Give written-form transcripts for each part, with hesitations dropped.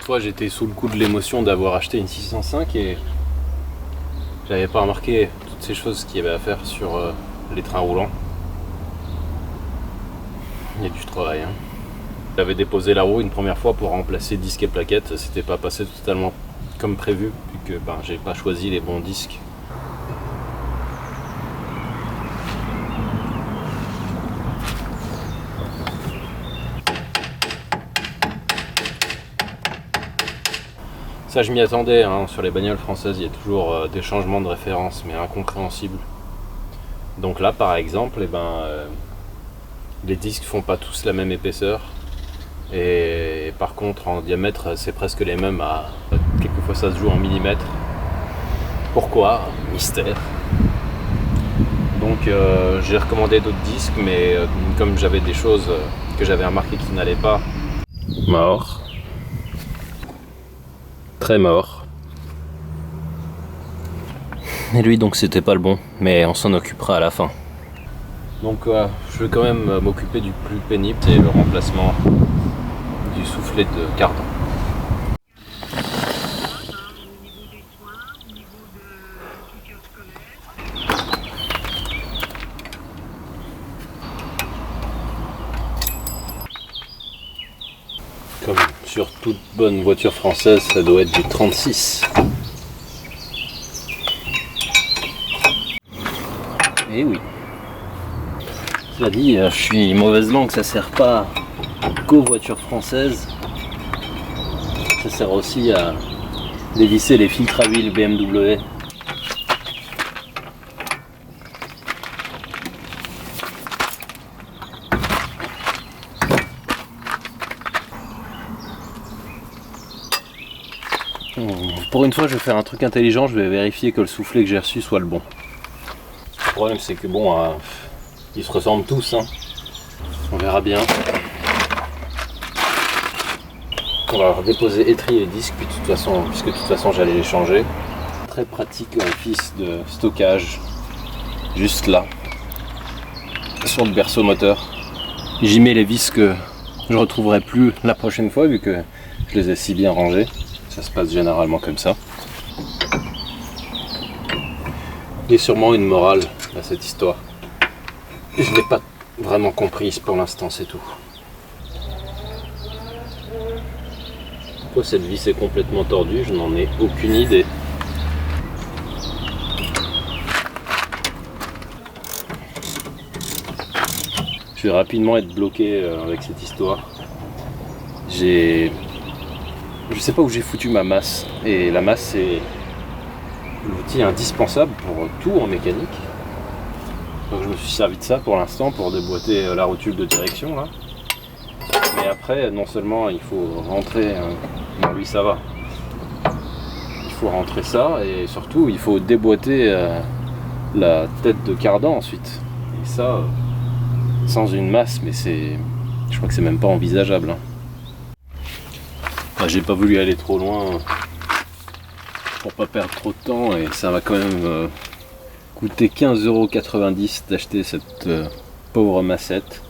fois j'étais sous le coup de l'émotion d'avoir acheté une 605 et j'avais pas remarqué toutes ces choses qu'il y avait à faire sur les trains roulants. Il y a du travail. Hein. J'avais déposé la roue une première fois pour remplacer disque et plaquettes. C'était pas passé totalement comme prévu, vu que j'ai pas choisi les bons disques. Ça, je m'y attendais, hein. Sur les bagnoles françaises, il y a toujours des changements de référence, mais incompréhensibles. Donc là, par exemple, les disques font pas tous la même épaisseur. Et par contre, en diamètre, c'est presque les mêmes. Quelquefois, ça se joue en millimètres. Pourquoi? Mystère. Donc, j'ai recommandé d'autres disques, mais comme j'avais des choses que j'avais remarqué qui n'allaient pas, mort. Très mort. Et lui donc c'était pas le bon, mais on s'en occupera à la fin. Donc je vais quand même m'occuper du plus pénible, c'est le remplacement du soufflet de cardan. Comme sur toute bonne voiture française, ça doit être du 36. Et oui. Cela dit, je suis mauvaise langue, ça sert pas qu'aux voitures françaises. Ça sert aussi à dévisser les filtres à huile BMW. Pour une fois, je vais faire un truc intelligent, je vais vérifier que le soufflet que j'ai reçu soit le bon. Le problème, c'est que ils se ressemblent tous, hein. On verra bien. On va redéposer étrier et disques, puisque de toute façon j'allais les changer. Très pratique office de stockage, juste là, sur le berceau moteur. J'y mets les vis que je retrouverai plus la prochaine fois, vu que je les ai si bien rangés. Ça se passe généralement comme ça. Il y a sûrement une morale à cette histoire. Je ne l'ai pas vraiment comprise pour l'instant, c'est tout. Pourquoi cette vis est complètement tordue, je n'en ai aucune idée. Je vais rapidement être bloqué avec cette histoire. Je sais pas où j'ai foutu ma masse, et la masse c'est l'outil indispensable pour tout en mécanique. Donc je me suis servi de ça pour l'instant pour déboîter la rotule de direction là. Mais après, non seulement il faut rentrer, non lui ça va, il faut rentrer ça et surtout il faut déboîter la tête de cardan ensuite. Et ça, sans une masse, mais je crois que c'est même pas envisageable. Hein. J'ai pas voulu aller trop loin pour pas perdre trop de temps et ça va quand même coûter 15,90 € d'acheter cette pauvre massette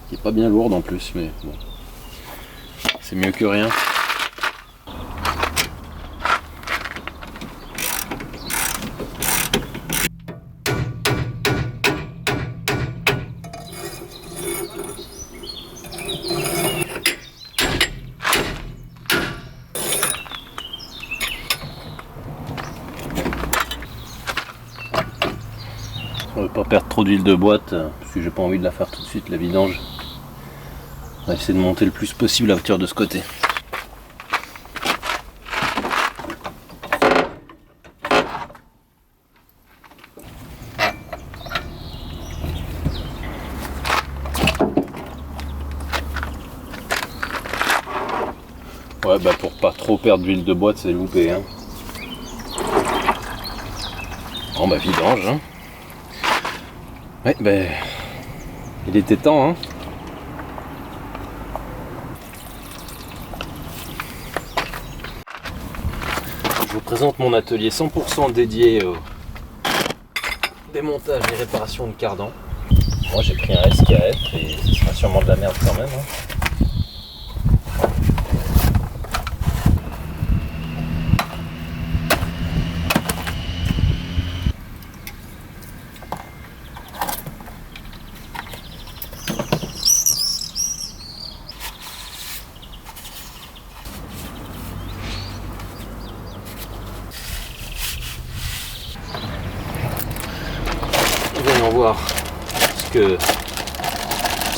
qui est pas bien lourde en plus, mais bon, c'est mieux que rien. On ne veut pas perdre trop d'huile de boîte parce que j'ai pas envie de la faire tout de suite la vidange. On va essayer de monter le plus possible la voiture de ce côté. Ouais, pour pas trop perdre d'huile de boîte, c'est loupé. Hein. Bon, vidange. Hein. Ouais, il était temps. Hein. Je vous présente mon atelier 100% dédié au démontage et réparation de cardan. Moi j'ai pris un SKF et ce sera sûrement de la merde quand même. Hein. que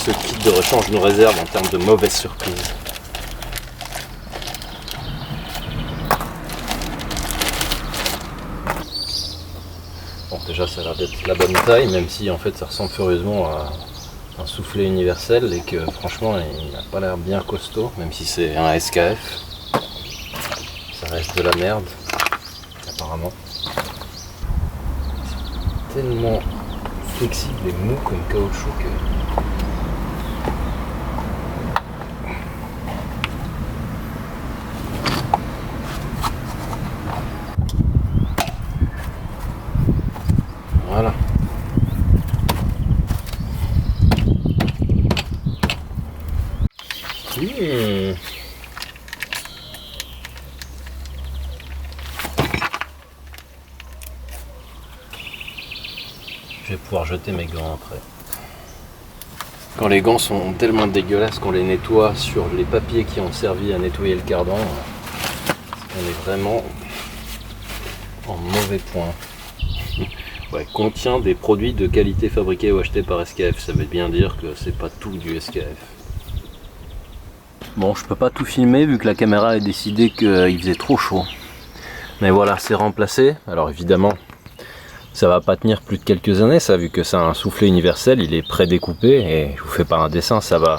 ce kit de rechange nous réserve en termes de mauvaises surprises. Bon, déjà ça a l'air d'être la bonne taille, même si en fait ça ressemble furieusement à un soufflet universel et que franchement il n'a pas l'air bien costaud, même si c'est un SKF. Ça reste de la merde, apparemment. C'est tellement flexible et mou comme caoutchouc que... Voilà. Je vais pouvoir jeter mes gants après. Quand les gants sont tellement dégueulasses qu'on les nettoie sur les papiers qui ont servi à nettoyer le cardan, on est vraiment en mauvais point. Ouais, contient des produits de qualité fabriqués ou achetés par SKF, ça veut bien dire que c'est pas tout du SKF. Bon, je peux pas tout filmer vu que la caméra a décidé qu'il faisait trop chaud. Mais voilà, c'est remplacé. Alors évidemment, ça va pas tenir plus de quelques années, ça, vu que c'est un soufflet universel, il est prédécoupé et je vous fais pas un dessin, ça va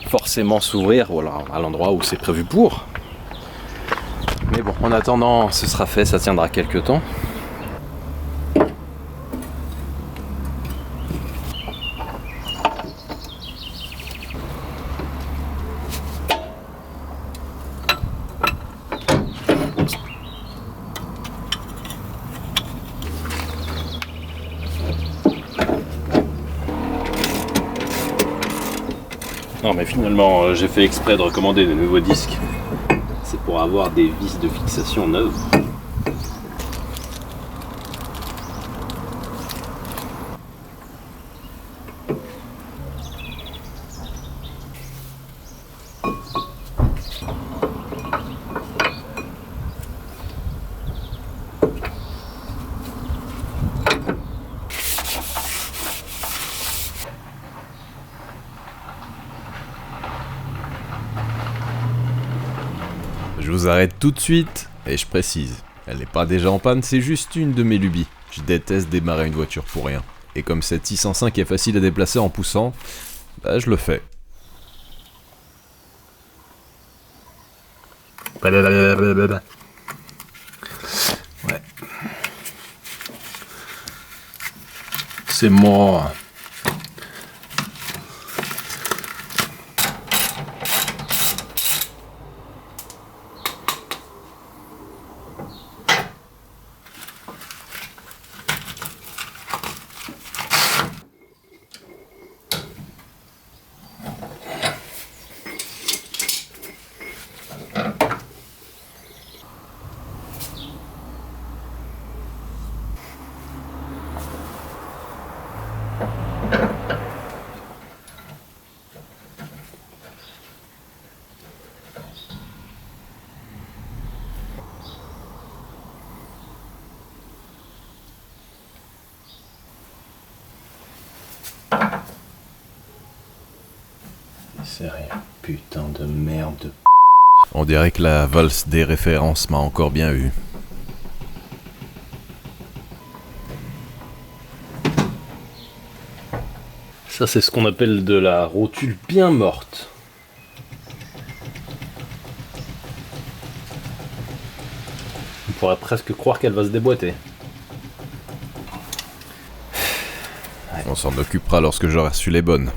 forcément s'ouvrir voilà, à l'endroit où c'est prévu pour. Mais bon, en attendant, ce sera fait, ça tiendra quelques temps. Non mais finalement j'ai fait exprès de recommander des nouveaux disques. C'est pour avoir des vis de fixation neuves. Je vous arrête tout de suite, et je précise, elle n'est pas déjà en panne, c'est juste une de mes lubies. Je déteste démarrer une voiture pour rien. Et comme cette 605 est facile à déplacer en poussant, bah je le fais. Ouais. C'est mort. C'est rien, putain de merde. On dirait que la valse des références m'a encore bien eu. Ça c'est ce qu'on appelle de la rotule bien morte. On pourrait presque croire qu'elle va se déboîter. On s'en occupera lorsque j'aurai reçu les bonnes.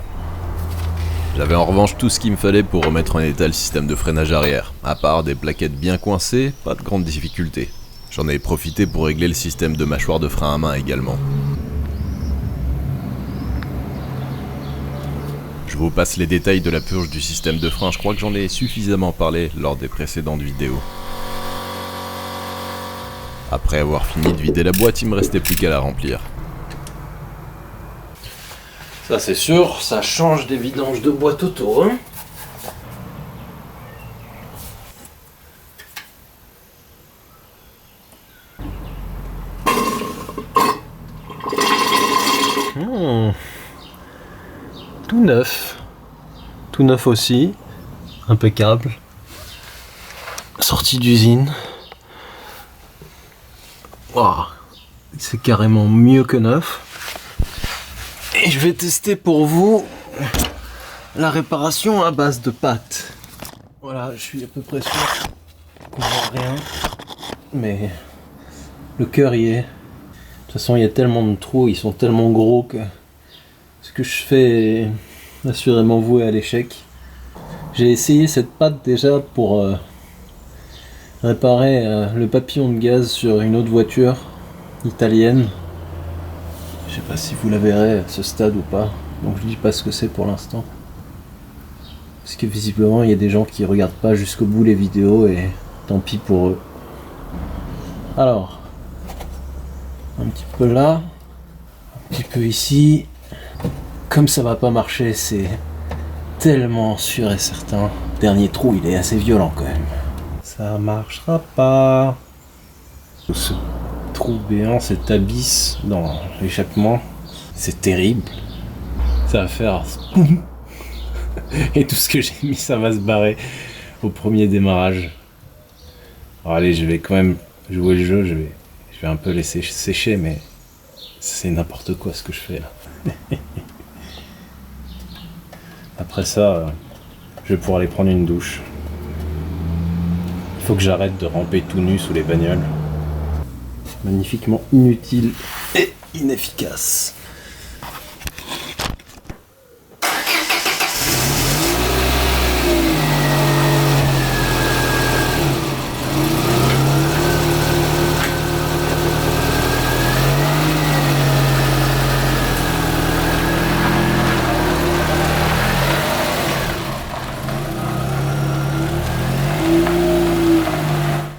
J'avais en revanche tout ce qu'il me fallait pour remettre en état le système de freinage arrière. À part des plaquettes bien coincées, pas de grande difficulté. J'en ai profité pour régler le système de mâchoire de frein à main également. Je vous passe les détails de la purge du système de frein, je crois que j'en ai suffisamment parlé lors des précédentes vidéos. Après avoir fini de vider la boîte, il me restait plus qu'à la remplir. Ça c'est sûr, ça change des vidanges de boîte auto, hein. tout neuf. Tout neuf aussi. Impeccable. Sortie d'usine. Waouh, c'est carrément mieux que neuf. Et je vais tester pour vous la réparation à base de pâte. Voilà, je suis à peu près sûr qu'on voit rien. Mais le cœur y est. De toute façon, il y a tellement de trous, ils sont tellement gros que ce que je fais est assurément voué à l'échec. J'ai essayé cette pâte déjà pour réparer le papillon de gaz sur une autre voiture italienne. Je sais pas si vous la verrez à ce stade ou pas, donc je dis pas ce que c'est pour l'instant. Parce que visiblement il y a des gens qui regardent pas jusqu'au bout les vidéos et tant pis pour eux. Alors, un petit peu là, un petit peu ici. Comme ça va pas marcher, c'est tellement sûr et certain. Dernier trou, il est assez violent quand même. Ça marchera pas. Ce trou béant, cette abysse dans l'échappement, c'est terrible. Ça va faire et tout ce que j'ai mis, ça va se barrer au premier démarrage. Alors allez, je vais quand même jouer le jeu, je vais un peu laisser sécher, mais c'est n'importe quoi ce que je fais là. Après ça, je vais pouvoir aller prendre une douche. Il faut que j'arrête de ramper tout nu sous les bagnoles. Magnifiquement inutile et inefficace.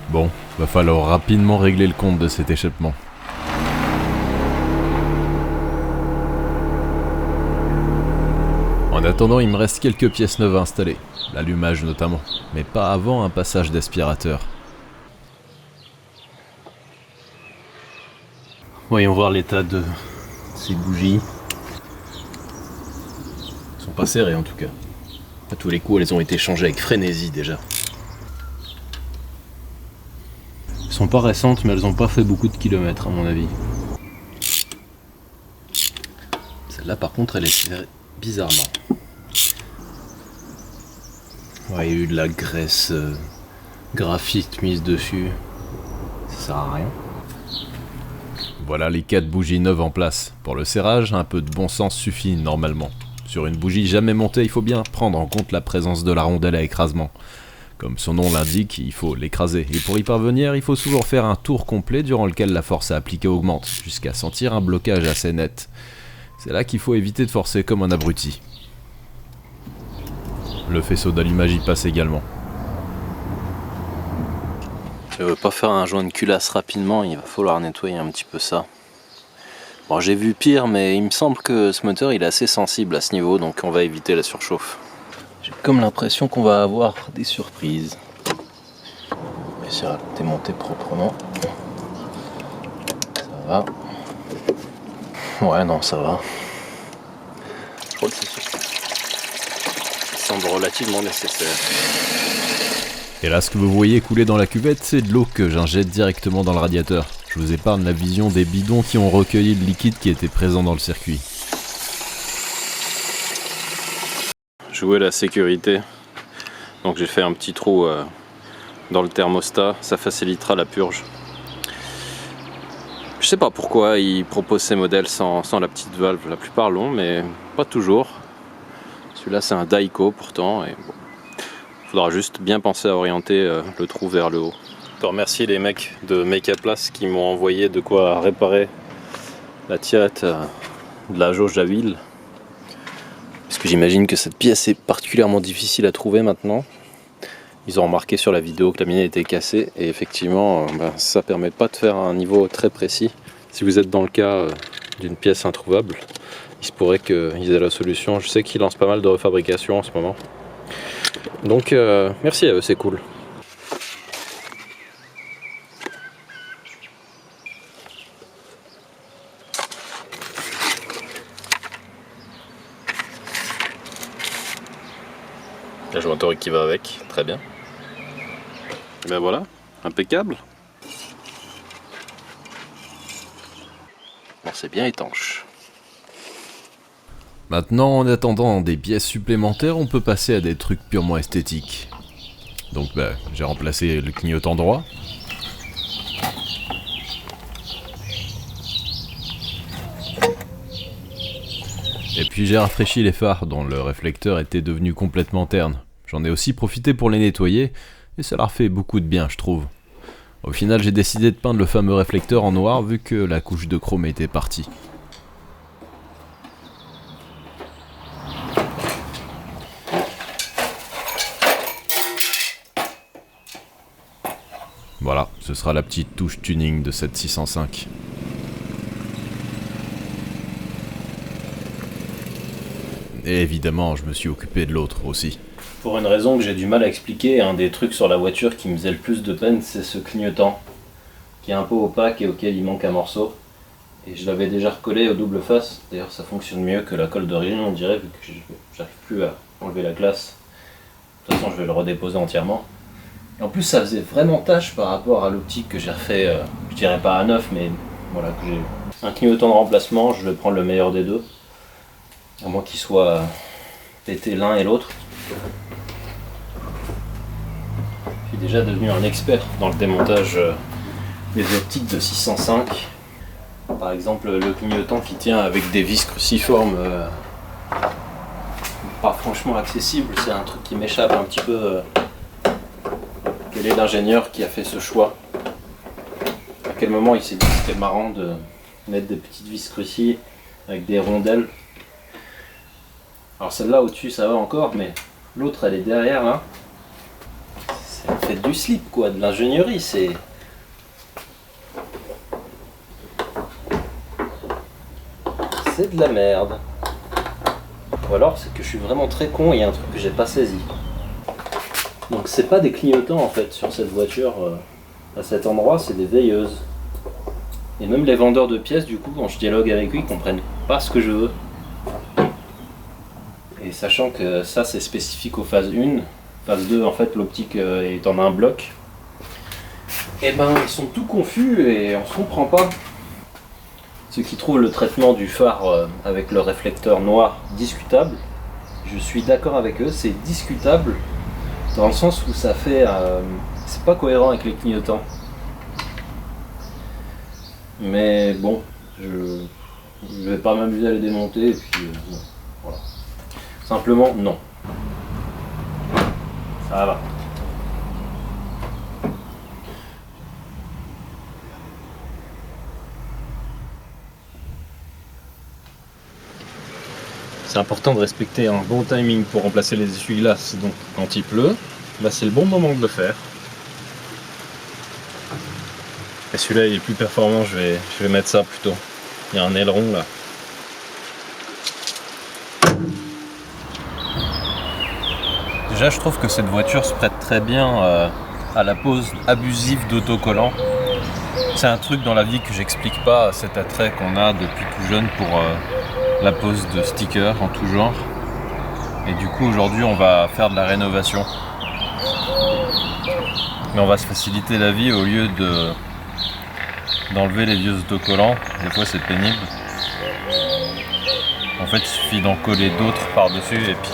Bon, va falloir rapidement régler le compte de cet échappement. En attendant, il me reste quelques pièces neuves à installer, l'allumage notamment, mais pas avant un passage d'aspirateur. Voyons voir l'état de ces bougies. Elles sont pas serrées en tout cas. À tous les coups, elles ont été changées avec frénésie déjà. Elles sont pas récentes, mais elles ont pas fait beaucoup de kilomètres à mon avis. Celle-là par contre, elle est serrée bizarrement. Ouais, il y a eu de la graisse graphite mise dessus. Ça sert à rien. Voilà les 4 bougies neuves en place. Pour le serrage, un peu de bon sens suffit normalement. Sur une bougie jamais montée, il faut bien prendre en compte la présence de la rondelle à écrasement. Comme son nom l'indique, il faut l'écraser. Et pour y parvenir, il faut toujours faire un tour complet durant lequel la force à appliquer augmente, jusqu'à sentir un blocage assez net. C'est là qu'il faut éviter de forcer comme un abruti. Le faisceau d'allumage y passe également. Je veux pas faire un joint de culasse rapidement, il va falloir nettoyer un petit peu ça. Bon, j'ai vu pire, mais il me semble que ce moteur il est assez sensible à ce niveau, donc on va éviter la surchauffe. J'ai comme l'impression qu'on va avoir des surprises. On va essayer de démonter proprement. Ça va. Ouais, non, ça va. Je crois que c'est sûr. Ça semble relativement nécessaire. Et là, ce que vous voyez couler dans la cuvette, c'est de l'eau que j'injecte directement dans le radiateur. Je vous épargne la vision des bidons qui ont recueilli le liquide qui était présent dans le circuit. Jouer la sécurité. Donc j'ai fait un petit trou dans le thermostat, ça facilitera la purge. Je sais pas pourquoi ils proposent ces modèles sans la petite valve. La plupart l'ont, mais pas toujours. Celui-là c'est un Daico pourtant. Et bon. Faudra juste bien penser à orienter le trou vers le haut. Je peux remercier les mecs de Make a Place qui m'ont envoyé de quoi réparer la tirette de la jauge à huile. Parce que j'imagine que cette pièce est particulièrement difficile à trouver maintenant. Ils ont remarqué sur la vidéo que la mienne était cassée et effectivement ça permet pas de faire un niveau très précis. Si vous êtes dans le cas d'une pièce introuvable, il se pourrait qu'ils aient la solution. Je sais qu'ils lancent pas mal de refabrication en ce moment. Donc merci à eux, c'est cool. La jointure qui va avec, très bien. Et ben voilà, impeccable. Bon, c'est bien étanche. Maintenant, en attendant des pièces supplémentaires, on peut passer à des trucs purement esthétiques. Donc j'ai remplacé le clignotant droit. Et puis j'ai rafraîchi les phares dont le réflecteur était devenu complètement terne. J'en ai aussi profité pour les nettoyer, et ça leur fait beaucoup de bien, je trouve. Au final, j'ai décidé de peindre le fameux réflecteur en noir vu que la couche de chrome était partie. Voilà, ce sera la petite touche tuning de cette 605. Et évidemment, je me suis occupé de l'autre aussi. Pour une raison que j'ai du mal à expliquer, un des trucs sur la voiture qui me faisait le plus de peine, c'est ce clignotant, qui est un peu opaque et auquel il manque un morceau. Et je l'avais déjà recollé au double face, d'ailleurs ça fonctionne mieux que la colle d'origine on dirait, vu que j'arrive plus à enlever la glace. De toute façon je vais le redéposer entièrement. Et en plus ça faisait vraiment tâche par rapport à l'optique que j'ai refait, je dirais pas à neuf, mais voilà, que j'ai un clignotant de remplacement, je vais prendre le meilleur des deux. À moins qu'ils soient pétés l'un et l'autre. Je suis déjà devenu un expert dans le démontage des optiques de 605. Par exemple, le clignotant qui tient avec des vis cruciformes pas franchement accessible, c'est un truc qui m'échappe un petit peu. Quel est l'ingénieur qui a fait ce choix? À quel moment il s'est dit que c'était marrant de mettre des petites vis cruci avec des rondelles? Alors celle-là au-dessus ça va encore, mais l'autre elle est derrière là. C'est fait du slip quoi, de l'ingénierie, c'est de la merde. Ou alors c'est que je suis vraiment très con et il y a un truc que j'ai pas saisi. Donc c'est pas des clignotants en fait sur cette voiture à cet endroit, c'est des veilleuses. Et même les vendeurs de pièces du coup quand je dialogue avec eux ils comprennent pas ce que je veux. Et sachant que ça c'est spécifique aux phases 1, phase 2 en fait l'optique est en un bloc, et ben ils sont tout confus et on se comprend pas. Ceux qui trouvent le traitement du phare avec le réflecteur noir discutable, je suis d'accord avec eux, c'est discutable dans le sens où ça fait... c'est pas cohérent avec les clignotants. Mais bon, je vais pas m'amuser à les démonter et puis non, voilà. Simplement non. Ça va. C'est important de respecter un bon timing pour remplacer les essuie-glaces. Donc quand il pleut, là c'est le bon moment de le faire. Et celui-là il est plus performant, je vais mettre ça plutôt. Il y a un aileron là. Déjà je trouve que cette voiture se prête très bien à la pose abusive d'autocollants. C'est un truc dans la vie que j'explique pas, cet attrait qu'on a depuis tout jeune pour la pose de stickers en tout genre. Et du coup aujourd'hui on va faire de la rénovation. Mais on va se faciliter la vie au lieu d'enlever les vieux autocollants. Des fois c'est pénible. En fait il suffit d'en coller d'autres par dessus et puis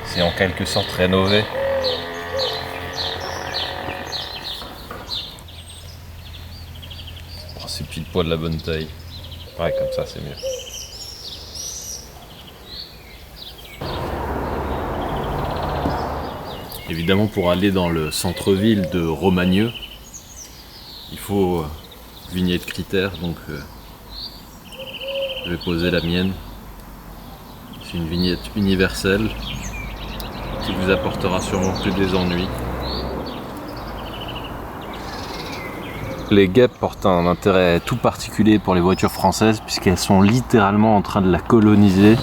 c'est en quelque sorte rénové. Oh, c'est pile poil de la bonne taille. Ouais, comme ça c'est mieux. Évidemment, pour aller dans le centre-ville de Romagneux, il faut vignette critères, donc je vais poser la mienne. C'est une vignette universelle qui vous apportera sûrement que des ennuis. Les guêpes portent un intérêt tout particulier pour les voitures françaises puisqu'elles sont littéralement en train de la coloniser.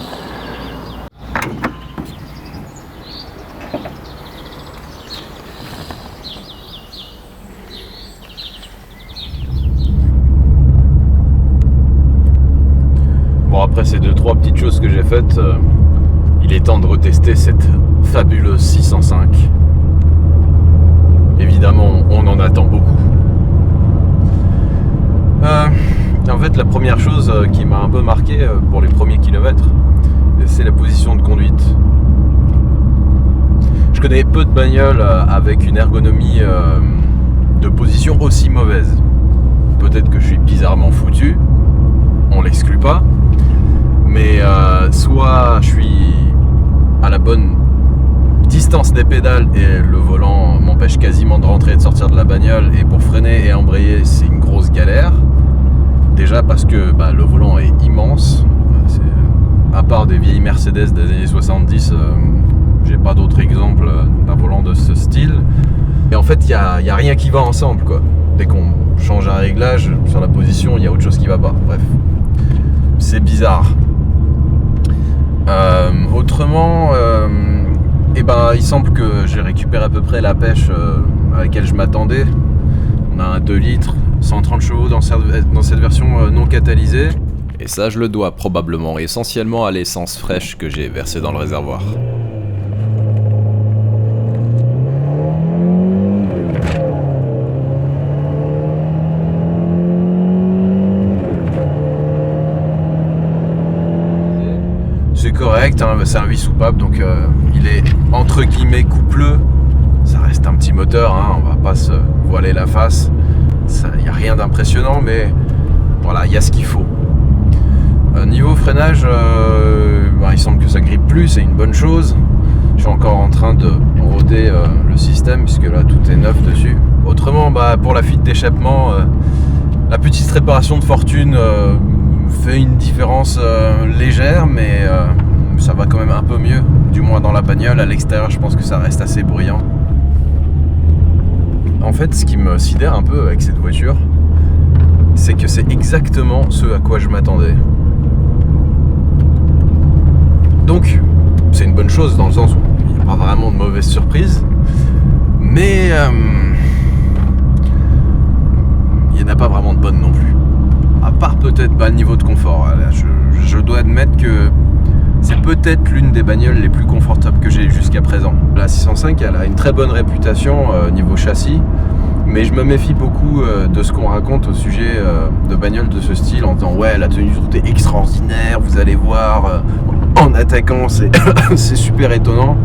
Bon, après ces 2-3 petites choses que j'ai faites, il est temps de retester cette fabuleuse 605. Évidemment, on en attend beaucoup. En fait, la première chose qui m'a un peu marqué pour les premiers kilomètres, c'est la position de conduite. Je connais peu de bagnoles avec une ergonomie de position aussi mauvaise. Peut-être que je suis bizarrement foutu, on l'exclut pas, mais soit je suis à la bonne distance des pédales et le volant m'empêche quasiment de rentrer et de sortir de la bagnole, et pour freiner et embrayer c'est une grosse galère. Déjà parce que le volant est immense, à part des vieilles Mercedes des années 70, j'ai pas d'autres exemples d'un volant de ce style. Et en fait, il y a rien qui va ensemble, quoi. Dès qu'on change un réglage sur la position, il y a autre chose qui va pas. Bref, c'est bizarre. Autrement, il semble que j'ai récupéré à peu près la pêche à laquelle je m'attendais. On a un 2 litres, 130 chevaux dans cette version non catalysée. Et ça, je le dois probablement essentiellement à l'essence fraîche que j'ai versée dans le réservoir. C'est correct, hein, c'est un 8 soupape, donc il est entre guillemets coupleux. Ça reste un petit moteur, hein, on va pas se voiler la face. Il n'y a rien d'impressionnant, mais voilà, il y a ce qu'il faut. Niveau freinage, il semble que ça grippe plus, c'est une bonne chose. Je suis encore en train de roder le système, puisque là tout est neuf dessus. Autrement, pour la fuite d'échappement, la petite réparation de fortune fait une différence légère, mais ça va quand même un peu mieux, du moins dans la bagnole. À l'extérieur, je pense que ça reste assez bruyant. En fait, ce qui me sidère un peu avec cette voiture, c'est que c'est exactement ce à quoi je m'attendais. Donc, c'est une bonne chose dans le sens où il n'y a pas vraiment de mauvaise surprise, mais il n'y en a pas vraiment de bonnes non plus. À part peut-être le niveau de confort. Là, je dois admettre que c'est peut-être l'une des bagnoles les plus confortables que j'ai eues jusqu'à présent. La 605, elle a une très bonne réputation niveau châssis, mais je me méfie beaucoup de ce qu'on raconte au sujet de bagnoles de ce style, en disant ouais, la tenue de route est extraordinaire, vous allez voir, en attaquant c'est c'est super étonnant.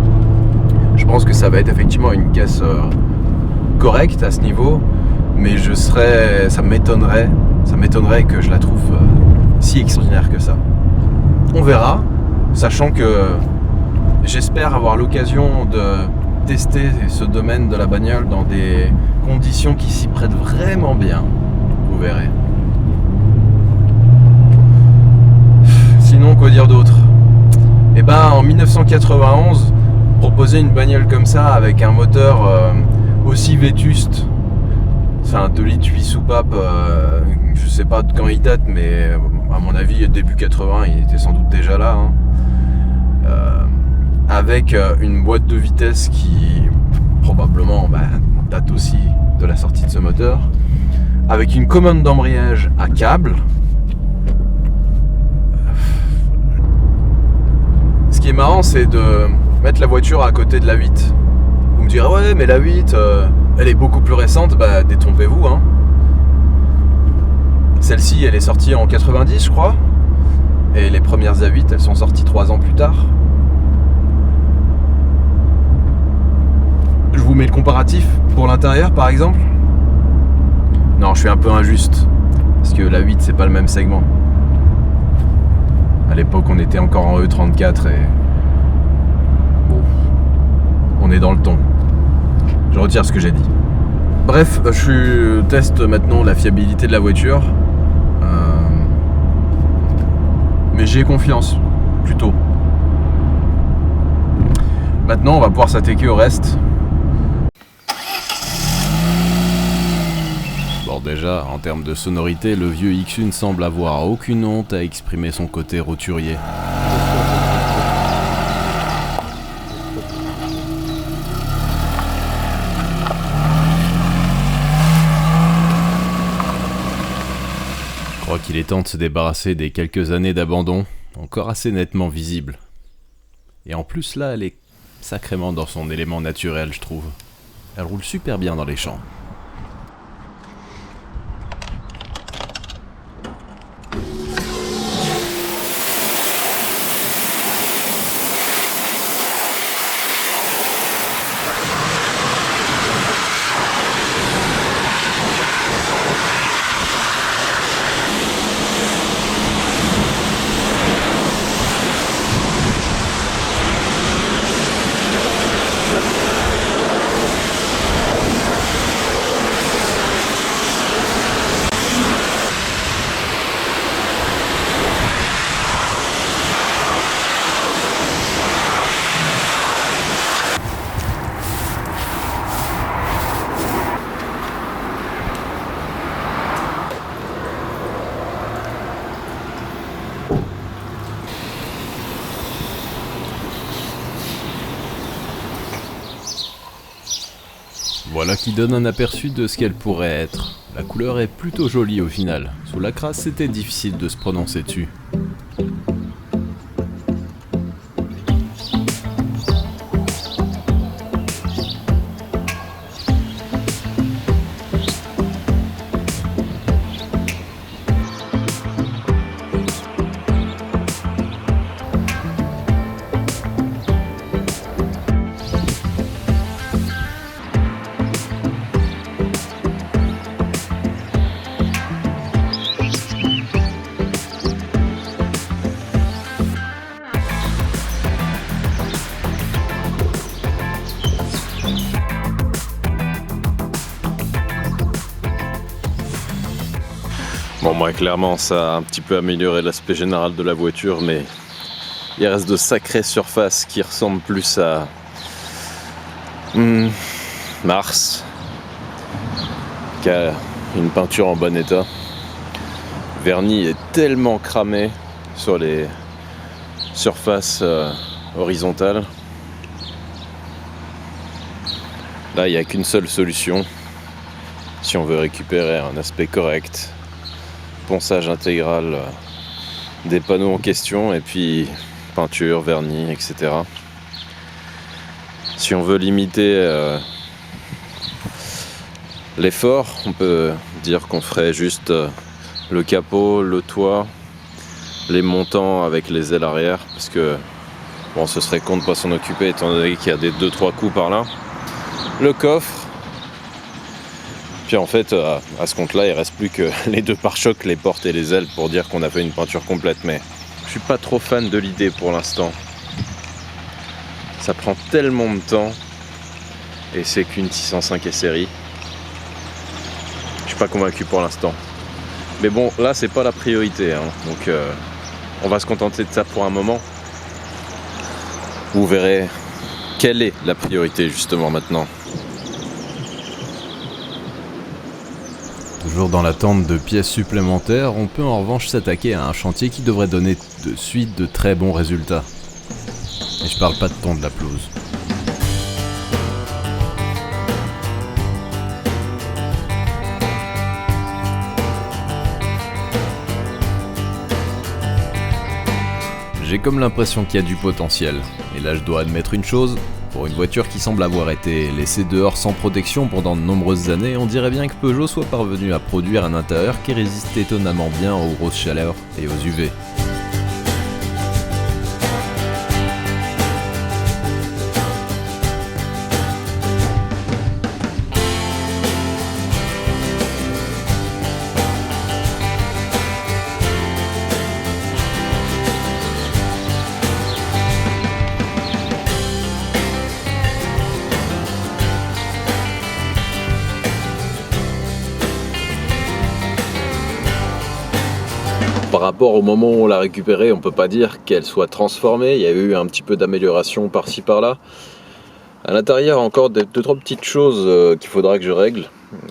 Je pense que ça va être effectivement une caisse correcte à ce niveau, mais ça m'étonnerait que je la trouve si extraordinaire que ça. On verra, sachant que j'espère avoir l'occasion de tester ce domaine de la bagnole dans des conditions qui s'y prêtent vraiment bien. Vous verrez. Sinon, quoi dire d'autre ? En 1991, proposer une bagnole comme ça avec un moteur aussi vétuste, c'est un 2 litres 8 soupapes, je sais pas de quand il date, mais à mon avis début 80, il était sans doute déjà là, hein. Avec une boîte de vitesse qui probablement date aussi de la sortie de ce moteur, avec une commande d'embrayage à câble. Ce qui est marrant, c'est de mettre la voiture à côté de la 8. Vous me direz ouais, mais la 8 elle est beaucoup plus récente. Détrompez-vous, hein. Celle-ci, elle est sortie en 90, je crois, et les premières A8, elles sont sorties 3 ans plus tard. Je vous mets le comparatif pour l'intérieur, par exemple. Non, je suis un peu injuste, parce que la 8, c'est pas le même segment. À l'époque, on était encore en E34 et... bon, on est dans le ton. Je retire ce que j'ai dit. Bref, je teste maintenant la fiabilité de la voiture. Mais j'ai confiance, plutôt. Maintenant, on va pouvoir s'attaquer au reste. Bon, déjà, en termes de sonorité, le vieux X1 semble avoir aucune honte à exprimer son côté roturier. Je crois qu'il est temps de se débarrasser des quelques années d'abandon, encore assez nettement visibles. Et en plus là, elle est sacrément dans son élément naturel, je trouve. Elle roule super bien dans les champs. Voilà qui donne un aperçu de ce qu'elle pourrait être. La couleur est plutôt jolie au final. Sous la crasse, c'était difficile de se prononcer dessus. Bon, moi, clairement, ça a un petit peu amélioré l'aspect général de la voiture, mais il reste de sacrées surfaces qui ressemblent plus à Mars qu'à une peinture en bon état. Le vernis est tellement cramé sur les surfaces horizontales. Là, il n'y a qu'une seule solution si on veut récupérer un aspect correct. Ponçage intégral des panneaux en question et puis peinture, vernis, etc. Si on veut limiter l'effort, on peut dire qu'on ferait juste le capot, le toit, les montants avec les ailes arrière, parce que bon, ce serait con de pas s'en occuper étant donné qu'il y a des 2-3 coups par là. Le coffre. Puis en fait, à ce compte-là, il reste plus que les deux pare-chocs, les portes et les ailes pour dire qu'on a fait une peinture complète. Mais je suis pas trop fan de l'idée pour l'instant. Ça prend tellement de temps et c'est qu'une 605 et série. Je suis pas convaincu pour l'instant. Mais bon, là, c'est pas la priorité, hein. Donc, on va se contenter de ça pour un moment. Vous verrez quelle est la priorité justement maintenant. Toujours dans l'attente de pièces supplémentaires, on peut en revanche s'attaquer à un chantier qui devrait donner de suite de très bons résultats. Et je parle pas de ton de la pelouse. J'ai comme l'impression qu'il y a du potentiel. Et là je dois admettre une chose, pour une voiture qui semble avoir été laissée dehors sans protection pendant de nombreuses années, on dirait bien que Peugeot soit parvenu à produire un intérieur qui résiste étonnamment bien aux grosses chaleurs et aux UV. Par rapport au moment où on l'a récupérée, on peut pas dire qu'elle soit transformée. Il y a eu un petit peu d'amélioration par-ci par-là. À l'intérieur, encore deux, trois petites choses qu'il faudra que je règle.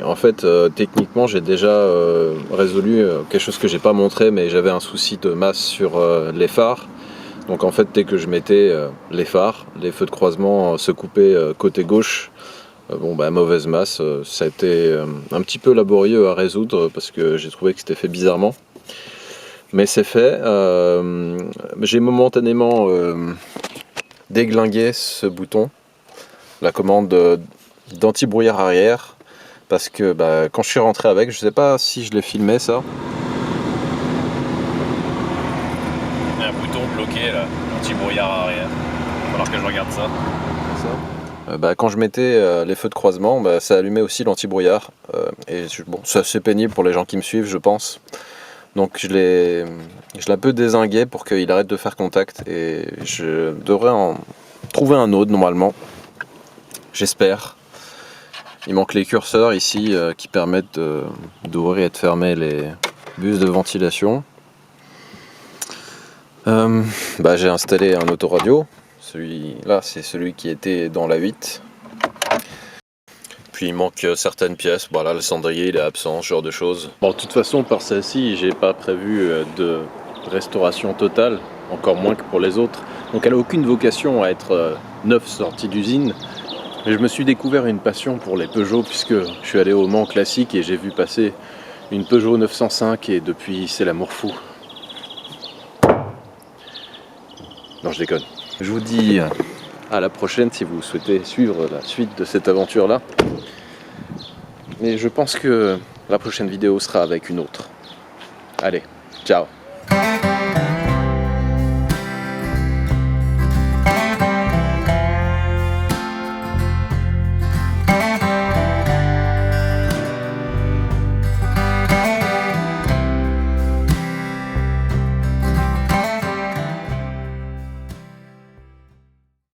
En fait, techniquement, j'ai déjà résolu quelque chose que j'ai pas montré, mais j'avais un souci de masse sur les phares. Donc en fait, dès que je mettais les phares, les feux de croisement se coupaient côté gauche. Mauvaise masse. Ça a été un petit peu laborieux à résoudre parce que j'ai trouvé que c'était fait bizarrement. Mais c'est fait. J'ai momentanément déglinguer ce bouton, la commande d'anti-brouillard arrière, parce que quand je suis rentré avec, je sais pas si je l'ai filmé ça. Il y a un bouton bloqué là, anti-brouillard arrière. Il va falloir que je regarde ça. Quand je mettais les feux de croisement, ça allumait aussi l'anti-brouillard. C'est assez pénible pour les gens qui me suivent, je pense. Donc je l'ai un peu dézingué pour qu'il arrête de faire contact. Et je devrais en trouver un autre normalement. J'espère. Il manque les curseurs ici qui permettent d'ouvrir et de fermer les bus de ventilation. J'ai installé un autoradio. Celui-là, c'est celui qui était dans la 8. Puis il manque certaines pièces. Voilà, le cendrier il est absent, ce genre de choses. Bon, de toute façon, par celle-ci, j'ai pas prévu de restauration totale, encore moins que pour les autres. Donc elle n'a aucune vocation à être neuve sortie d'usine. Mais je me suis découvert une passion pour les Peugeot, puisque je suis allé au Mans classique et j'ai vu passer une Peugeot 905 et depuis c'est l'amour fou. Non, je déconne. Je vous dis à la prochaine si vous souhaitez suivre la suite de cette aventure-là. Mais je pense que la prochaine vidéo sera avec une autre. Allez, ciao!